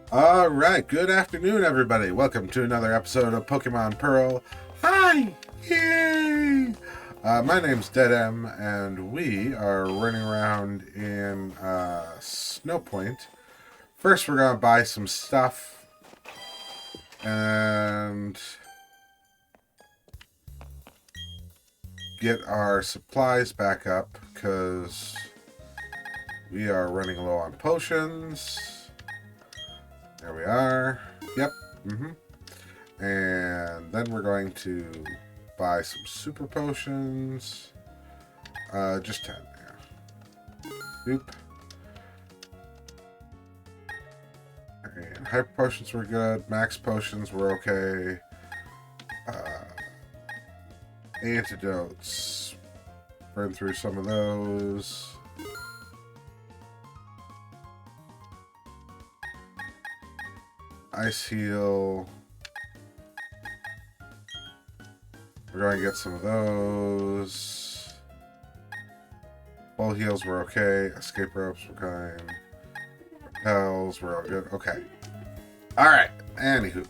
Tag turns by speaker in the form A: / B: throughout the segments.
A: All right, good afternoon, everybody. Welcome to another episode of Pokemon Pearl. Hi! Yay! My name's Dead M, and we are running around in Snow Point. First, we're going to buy some stuff and get our supplies back up because we are running low on potions. There we are. Yep. And then we're going to buy some super potions. Just 10. Yeah. Oop. And hyper potions were good. Max potions were okay. Antidotes. Burn through some of those. Ice heal. We're going to get some of those. Full heals were okay. Escape ropes were kind. Repels were all good. Okay. Alright. Anywho.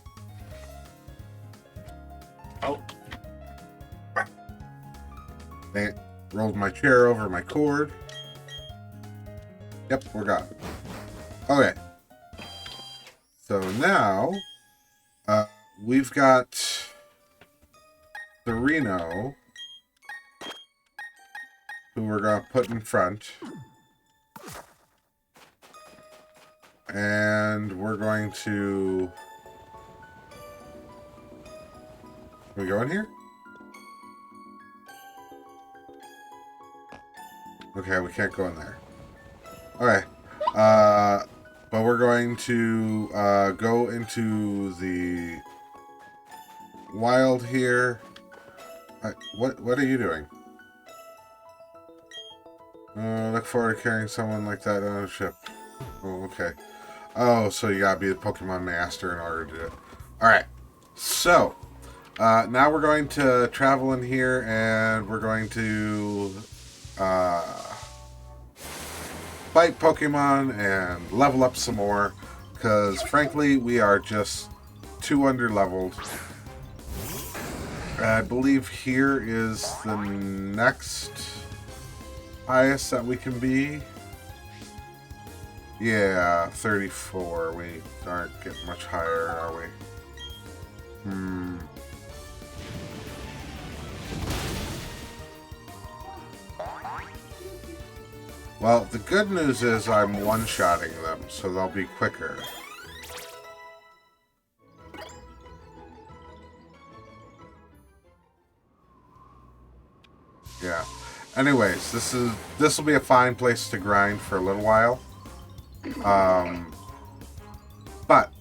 A: Oh. They rolled my chair over my cord. Yep, we're gone. Okay. So now, we've got Sereno, who we're going to put in front. And we're going to... Can we go in here? Okay, we can't go in there. Okay. But we're going to go into the wild here. What are you doing? Look forward to carrying someone like that on a ship. Oh, okay. Oh, so you gotta be the Pokemon Master in order to do it. Alright. So, now we're going to travel in here and we're going to fight Pokemon and level up some more, because frankly we are just too underleveled. I believe here is the next highest that we can be. Yeah, 34. We aren't getting much higher, are we? Well, the good news is I'm one-shotting them, so they'll be quicker. Yeah. Anyways, this will be a fine place to grind for a little while. But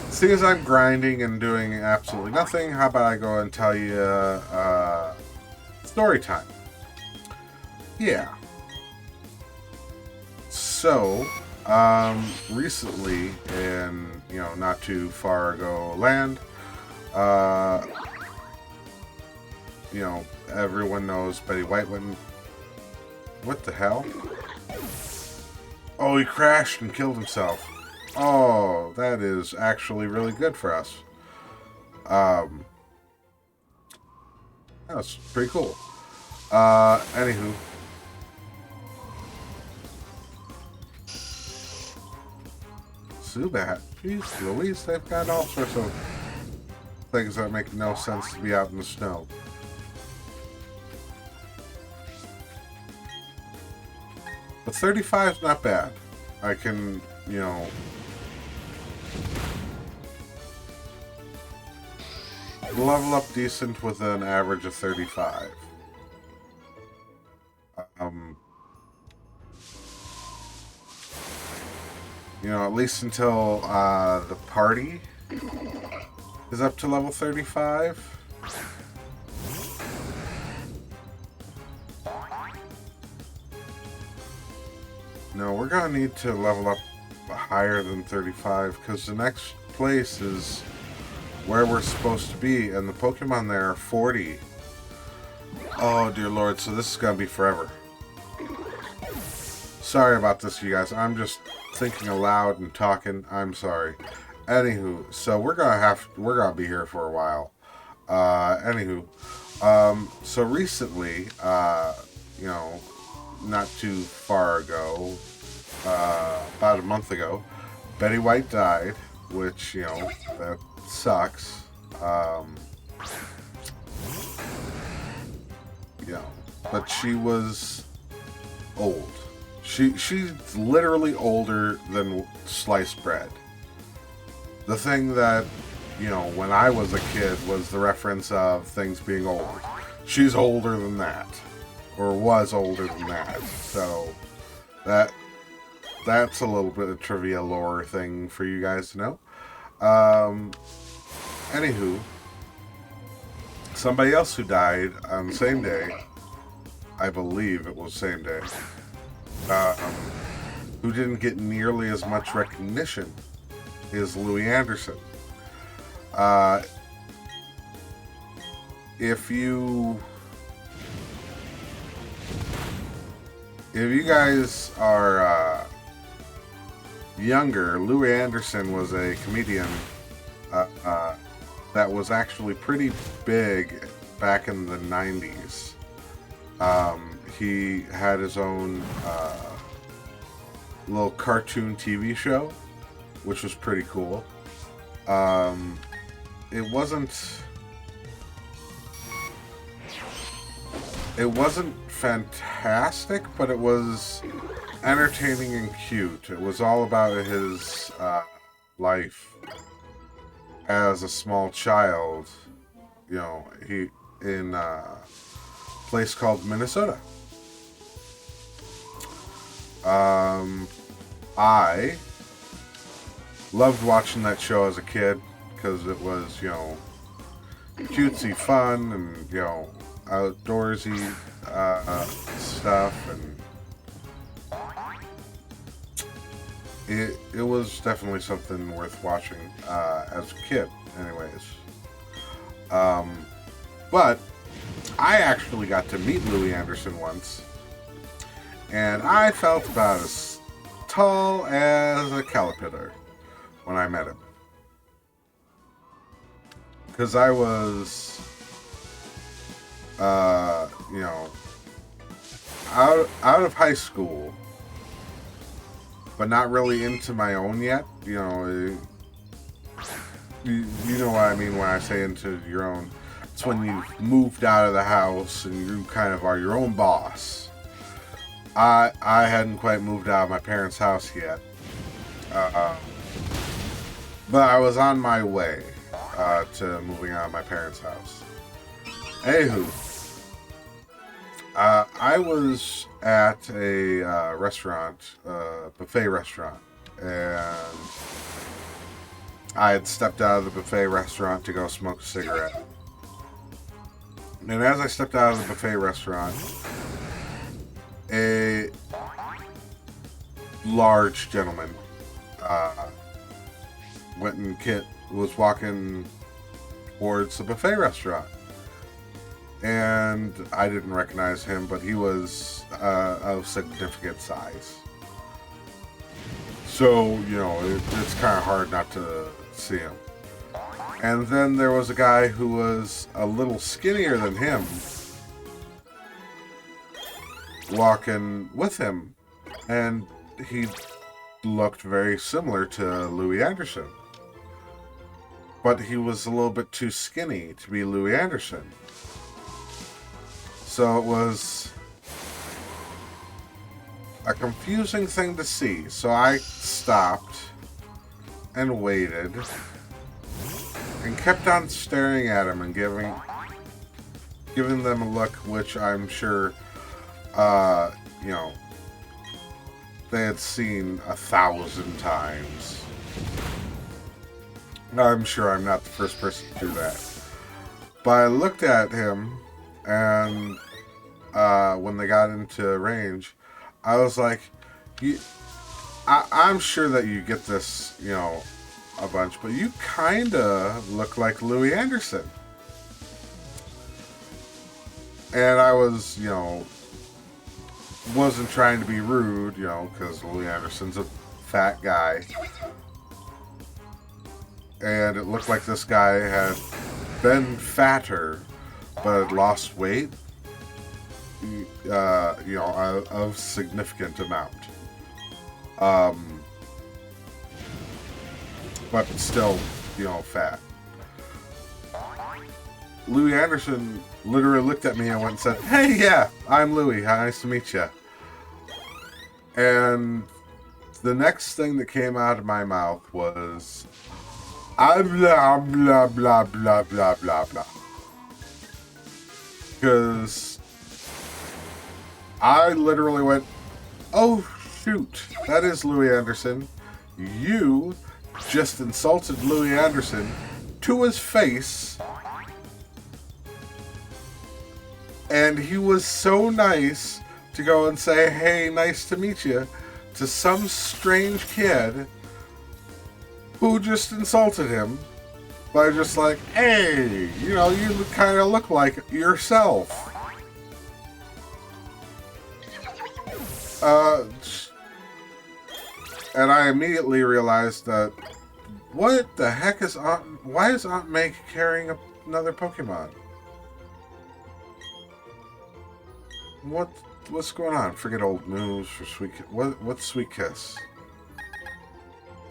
A: seeing as I'm grinding and doing absolutely nothing, how about I go and tell you story time? Yeah. So, recently, in, not too far ago land, everyone knows Betty White went. What the hell? Oh, he crashed and killed himself. Oh, that is actually really good for us. That's pretty cool. Anywho. Zubat. Jeez Louise, they've got all sorts of things that make no sense to be out in the snow. But 35 is not bad. I can, level up decent with an average of 35. At least until the party is up to level 35. No, we're going to need to level up higher than 35, because the next place is where we're supposed to be, and the Pokemon there are 40. Oh, dear Lord, so this is going to be forever. Sorry about this, you guys. I'm just thinking aloud and talking. I'm sorry. Anywho, so we're gonna be here for a while. Anywho, so recently, you know, not too far ago, about a month ago, Betty White died, which, you know, that sucks. You know, but she was old. She's literally older than sliced bread. The thing that, you know, when I was a kid was the reference of things being old. She's older than that, or was older than that. So that's a little bit of trivia lore thing for you guys to know. Anywho, somebody else who died on the same day, I believe it was the same day, who didn't get nearly as much recognition is Louis Anderson. If you guys are younger, Louis Anderson was a comedian that was actually pretty big back in the 90s. He had his own little cartoon TV show, which was pretty cool. It wasn't fantastic, but it was entertaining and cute. It was all about his life as a small child. You know, he in a place called Minnesota. I loved watching that show as a kid because it was, you know, cutesy fun and, you know, outdoorsy stuff, and it was definitely something worth watching as a kid anyways. But I actually got to meet Louis Anderson once, and I felt about as tall as a caterpillar when I met him. Because I was, you know, out of high school, but not really into my own yet. You know, you know what I mean when I say into your own. It's when you've moved out of the house and you kind of are your own boss. I hadn't quite moved out of my parents' house yet. But I was on my way to moving out of my parents' house. Anywho, I was at a restaurant, buffet restaurant, and I had stepped out of the buffet restaurant to go smoke a cigarette. And as I stepped out of the buffet restaurant, a large gentleman was walking towards the buffet restaurant. And I didn't recognize him, but he was of significant size. So, you know, it's kind of hard not to see him. And then there was a guy who was a little skinnier than him walking with him. And he looked very similar to Louis Anderson. But he was a little bit too skinny to be Louis Anderson. So it was a confusing thing to see. So I stopped and waited and kept on staring at him and giving them a look, which I'm sure, you know, they had seen 1,000 times. I'm sure I'm not the first person to do that. But I looked at him, and when they got into range, I was like, I'm sure that you get this, you know, a bunch, but you kind of look like Louis Anderson. And I was, you know, wasn't trying to be rude, you know, because Louis Anderson's a fat guy. And it looked like this guy had been fatter, but had lost weight, you know, a significant amount. But still, you know, fat. Louis Anderson literally looked at me and went and said, "Hey, yeah, I'm Louis. Nice to meet you." And the next thing that came out of my mouth was, "I blah, blah, blah, blah, blah, blah, blah." Because I literally went, "Oh, shoot, that is Louis Anderson. You just insulted Louis Anderson to his face. And he was so nice to go and say, 'Hey, nice to meet you,' to some strange kid who just insulted him by just like, 'Hey, you know, you kind of look like yourself.'" And I immediately realized that, what the heck is why is Aunt May carrying another Pokemon? What's going on? Forget old news for Sweet Kiss. What's Sweet Kiss?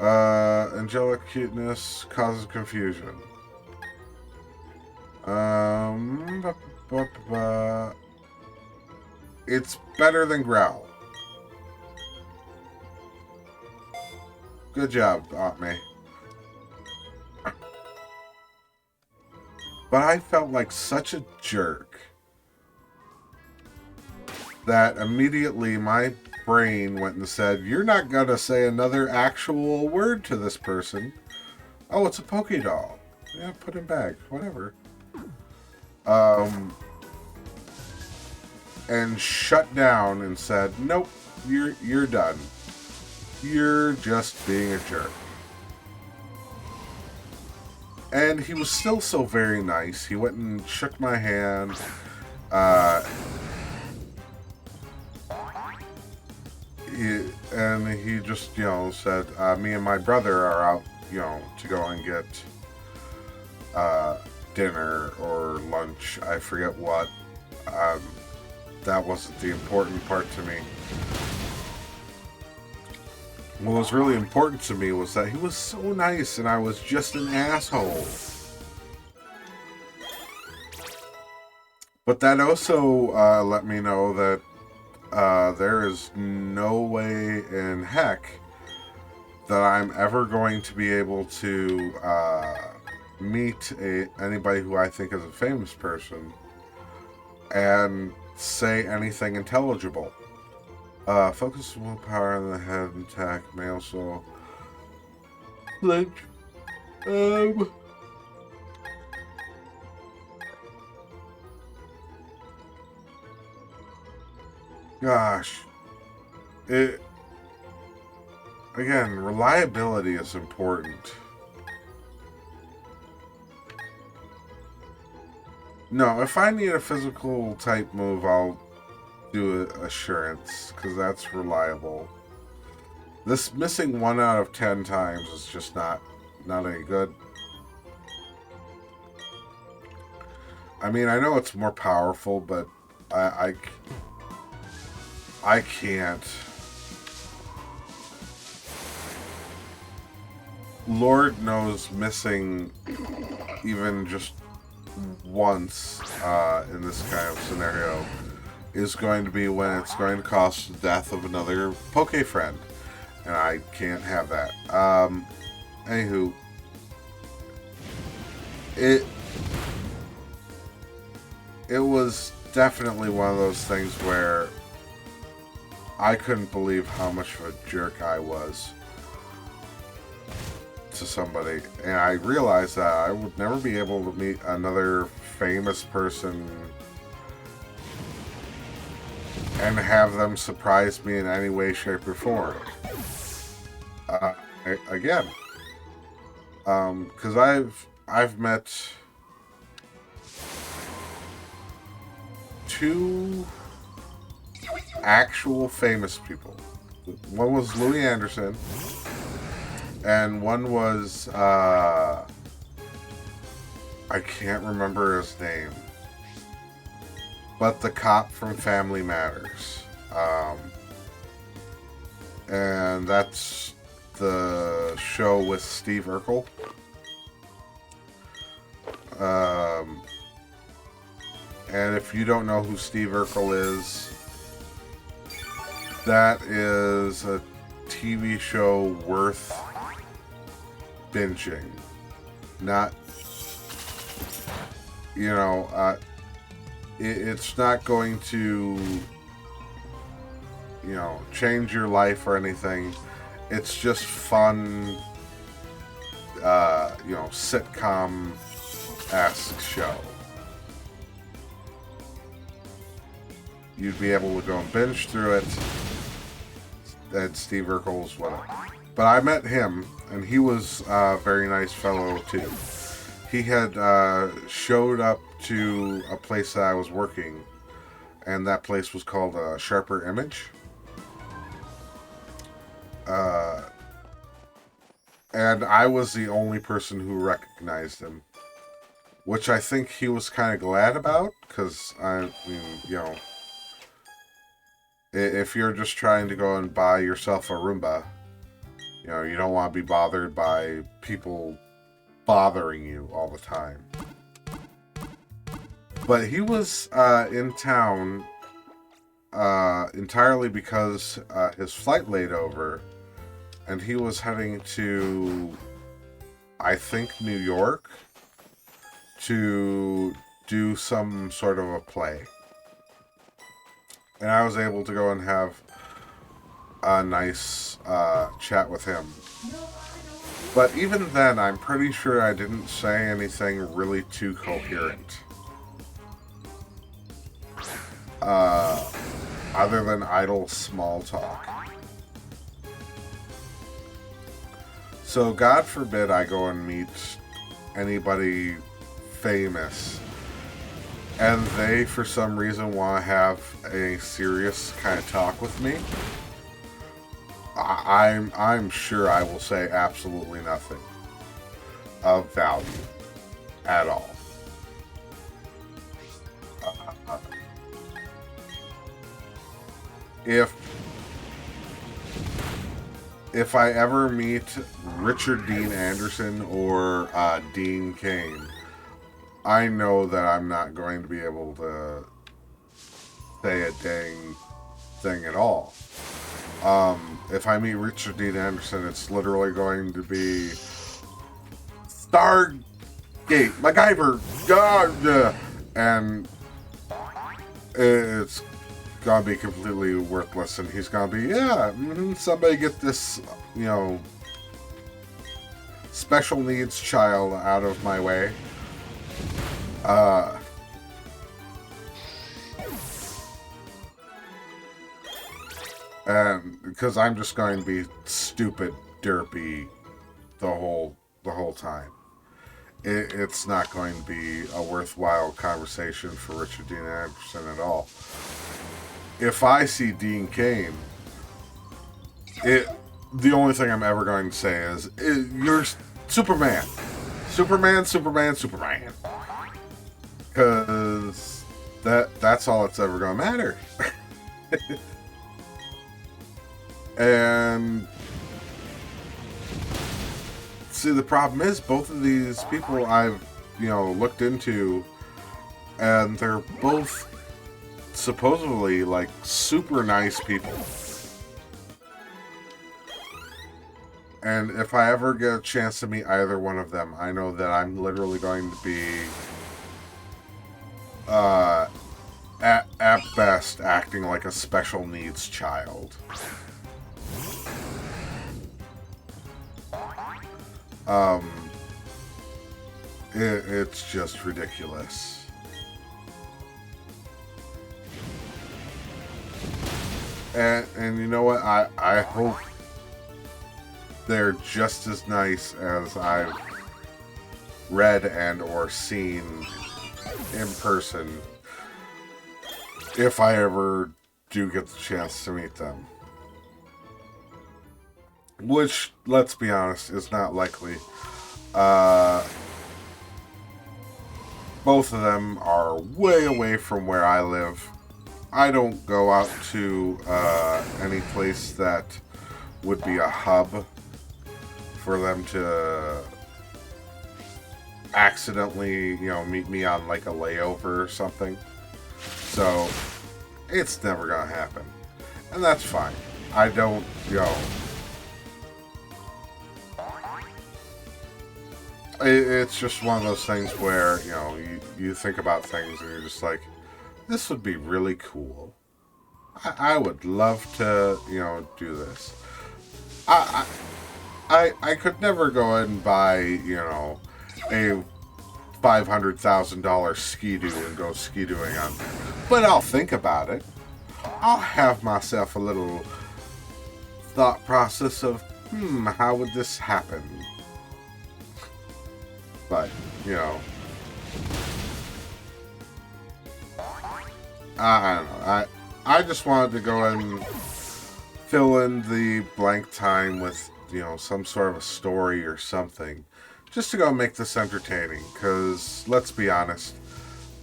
A: Angelic cuteness causes confusion. It's better than Growl. Good job, Aunt May. But I felt like such a jerk that immediately my brain went and said, "You're not going to say another actual word to this person. Oh, it's a Pokédoll. Yeah, put him back. Whatever." And shut down and said, "Nope, you're done. You're just being a jerk." And he was still so very nice. He went and shook my hand. He just, you know, said, "Me and my brother are out, you know, to go and get dinner or lunch." I forget what. That wasn't the important part to me. What was really important to me was that he was so nice and I was just an asshole. But that also let me know that there is no way in heck that I'm ever going to be able to meet anybody who I think is a famous person and say anything intelligible. Focus willpower on the head and attack may also like gosh, it again, reliability is important. No, if I need a physical type move, I'll do assurance, because that's reliable. This missing 1 out of 10 times is just not any good. I mean, I know it's more powerful, but I can't. Lord knows missing even just once in this kind of scenario is going to be when it's going to cost the death of another Poke friend. And I can't have that. Anywho, it was definitely one of those things where I couldn't believe how much of a jerk I was to somebody. And I realized that I would never be able to meet another famous person and have them surprise me in any way, shape, or form. Again, because I've met 2 actual famous people. One was Louis Anderson, and one was I can't remember his name, but the cop from Family Matters, and that's the show with Steve Urkel. And if you don't know who Steve Urkel is, that is a TV show worth binging. Not, you know, it's not going to, you know, change your life or anything. It's just fun, you know, sitcom-esque show. You'd be able to go and binge through it. And Steve Urkel's one. But I met him, and he was a very nice fellow too. He had showed up to a place that I was working, and that place was called Sharper Image. And I was the only person who recognized him, which I think he was kind of glad about, because I mean, you know, if you're just trying to go and buy yourself a Roomba, you know, you don't want to be bothered by people bothering you all the time. But he was in town entirely because his flight laid over, and he was heading to, I think, New York to do some sort of a play. And I was able to go and have a nice chat with him. But even then, I'm pretty sure I didn't say anything really too coherent. Other than idle small talk. So God forbid I go and meet anybody famous, and they, for some reason, want to have a serious kind of talk with me. I'm sure I will say absolutely nothing of value at all. If I ever meet Richard Dean Anderson or Dean Cain, I know that I'm not going to be able to say a dang thing at all. If I meet Richard Dean Anderson, it's literally going to be Stargate, MacGyver, God, and it's gonna be completely worthless, and he's gonna be, somebody get this, you know, special needs child out of my way. And because I'm just going to be stupid, derpy the whole time. It's not going to be a worthwhile conversation for Richard Dean Anderson at all. If I see Dean Cain, the only thing I'm ever going to say is, you're Superman. Superman. Because that's all it's ever going to matter. And see, the problem is, both of these people I've, you know, looked into, and they're both supposedly like super nice people. And if I ever get a chance to meet either one of them, I know that I'm literally going to be at best acting like a special needs child. It's just ridiculous. And you know what? I hope they're just as nice as I've read and or seen in person, if I ever do get the chance to meet them. Which, let's be honest, is not likely. Both of them are way away from where I live. I don't go out to any place that would be a hub for them to accidentally, meet me on like a layover or something. So it's never gonna happen. And that's fine. I don't, it's just one of those things where, you think about things and you're just like, this would be really cool. I would love to, do this. I could never go and buy, a $500,000 ski-doo and go ski-dooing on there. But I'll think about it. I'll have myself a little thought process of, how would this happen? But, I don't know. I just wanted to go and fill in the blank time with, some sort of a story or something. Just to go make this entertaining. Because, let's be honest,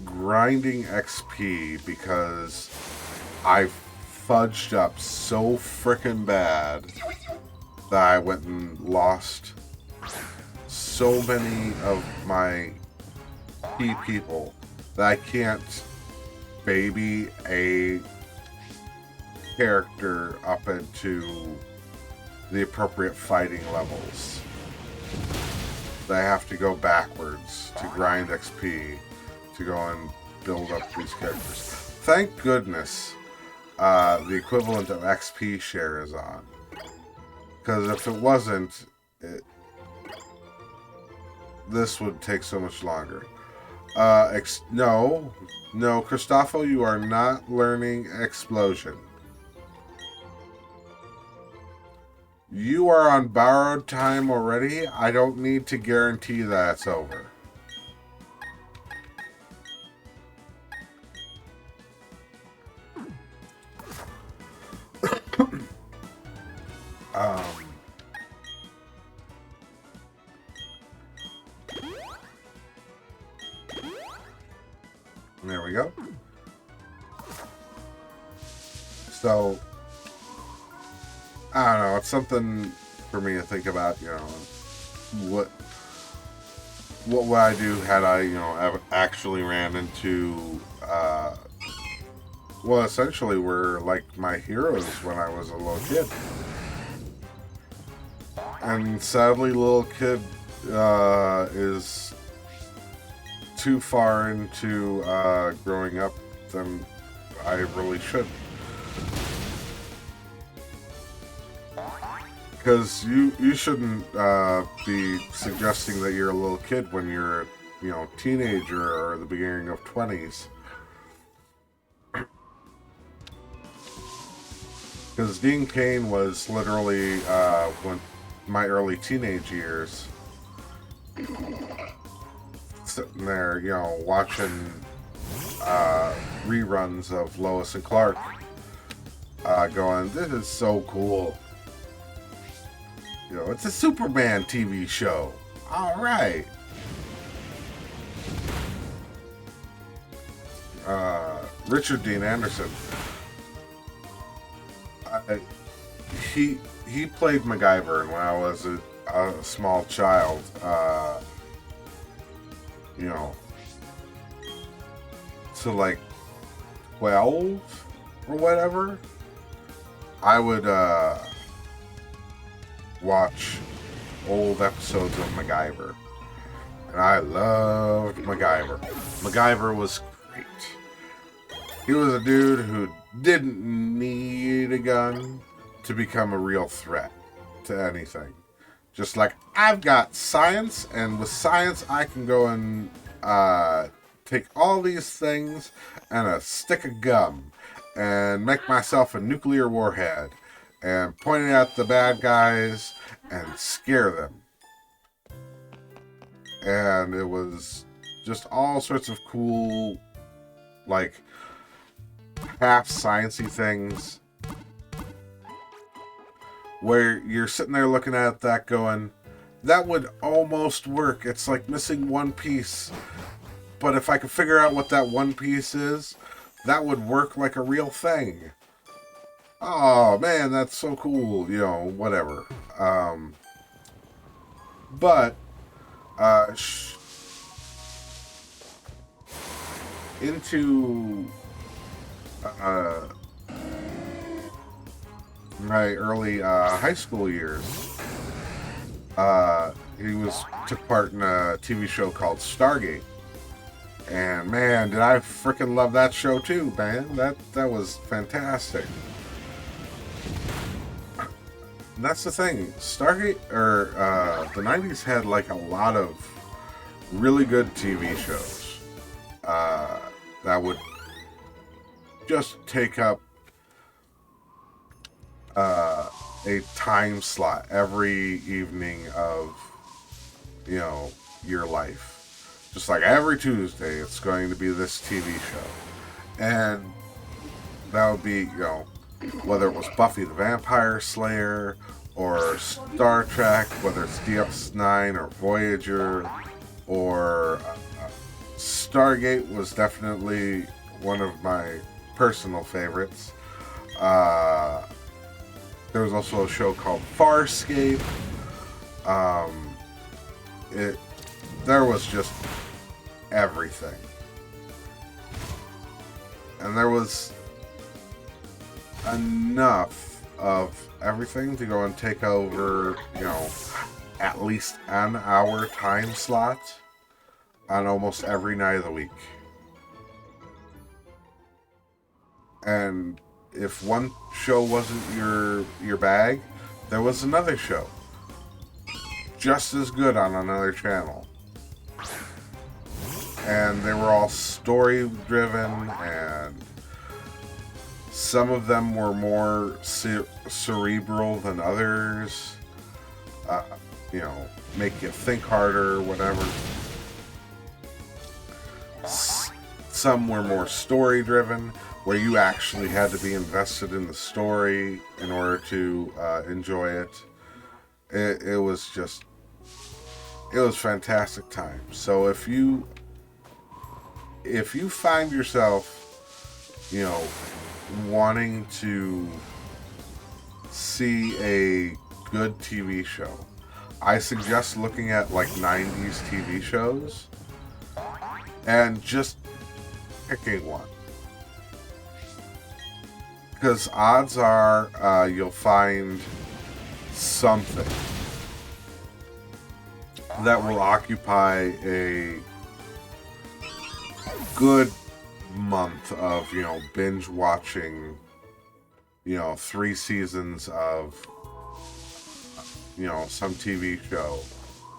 A: grinding XP because I fudged up so frickin' bad that I went and lost so many of my key people that I can't baby a character up into the appropriate fighting levels. That I have to go backwards to grind XP to go and build up these characters. Thank goodness the equivalent of XP share is on. Because if it wasn't, this would take so much longer. No, Christopho, you are not learning Explosion. You are on borrowed time already. I don't need to guarantee that it's over. There we go. So, I don't know. It's something for me to think about. What would I do had I, actually ran into, well, essentially were like my heroes when I was a little kid. And sadly, little kid is too far into growing up than I really should. Because you shouldn't be suggesting that you're a little kid when you're, teenager or the beginning of 20s. Because Dean Cain was literally when my early teenage years, sitting there, watching reruns of Lois and Clark, going, this is so cool. It's a Superman TV show. All right. Richard Dean Anderson. He played MacGyver, and when I was a small child, to like 12 or whatever, I would watch old episodes of MacGyver. And I loved MacGyver. MacGyver was great. He was a dude who didn't need a gun to become a real threat to anything. Just like, I've got science, and with science I can go and take all these things and a stick of gum and make myself a nuclear warhead and point it at the bad guys and scare them. And it was just all sorts of cool, like, half sciencey things where you're sitting there looking at that going, that would almost work. It's like missing one piece. But if I could figure out what that one piece is, that would work like a real thing. Oh man, that's so cool. You know, whatever. But into my early high school years, he took part in a TV show called Stargate, and man, did I freaking love that show too, man. That was fantastic. And that's the thing, Stargate, or the 90s had like a lot of really good TV shows that would just take up a time slot every evening of, you know, your life. Just like every Tuesday, it's going to be this TV show. And that would be, you know, whether it was Buffy the Vampire Slayer or Star Trek, whether it's DS9 or Voyager, or Stargate was definitely one of my personal favorites. There was also a show called Farscape. There was just everything. And there was enough of everything to go and take over, you know, at least an hour time slot on almost every night of the week. And if one show wasn't your bag, there was another show just as good on another channel. And they were all story driven, and some of them were more cerebral than others. You know, make you think harder, whatever. Some were more story driven, where you actually had to be invested in the story in order to enjoy it. It was fantastic time. So if you find yourself, you know, wanting to see a good TV show, I suggest looking at like 90s TV shows and just picking one. Because odds are you'll find something that will occupy a good month of, you know, binge watching, you know, 3 seasons of, you know, some TV show,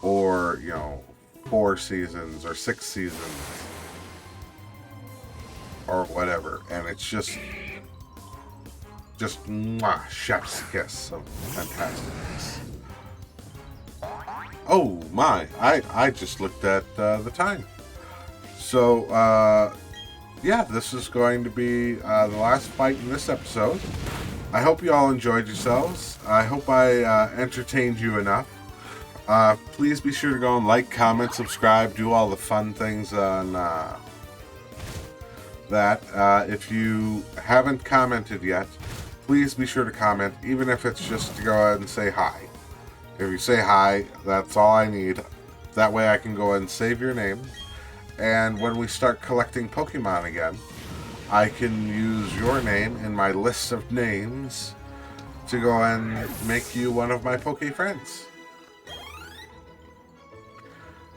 A: or, you know, 4 seasons or 6 seasons or whatever. And it's just mwah, chef's kiss of fantasticness. Oh my, I just looked at the time. So, yeah, this is going to be the last fight in this episode. I hope you all enjoyed yourselves. I hope I entertained you enough. Please be sure to go and like, comment, subscribe, do all the fun things on that. If you haven't commented yet, please be sure to comment, even if it's just to go ahead and say hi. If you say hi, that's all I need. That way I can go ahead and save your name. And when we start collecting Pokemon again, I can use your name in my list of names to go and make you one of my Poke friends.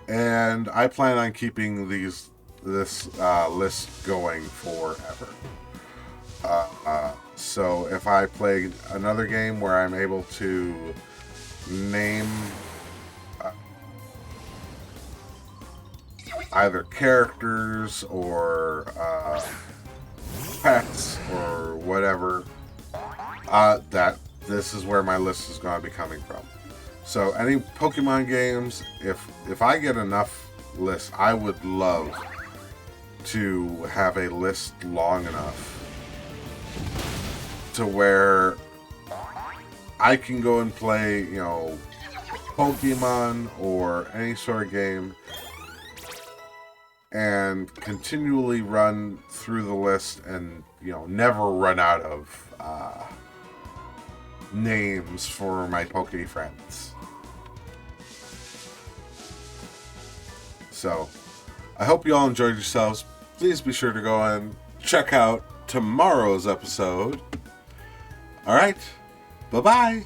A: And I plan on keeping this list going forever. So if I play another game where I'm able to name either characters or pets or whatever, that this is where my list is going to be coming from. So any Pokemon games, if I get enough lists, I would love to have a list long enough to where I can go and play, Pokemon or any sort of game and continually run through the list and, never run out of names for my Poke friends. So, I hope you all enjoyed yourselves. Please be sure to go and check out tomorrow's episode. Alright, bye-bye.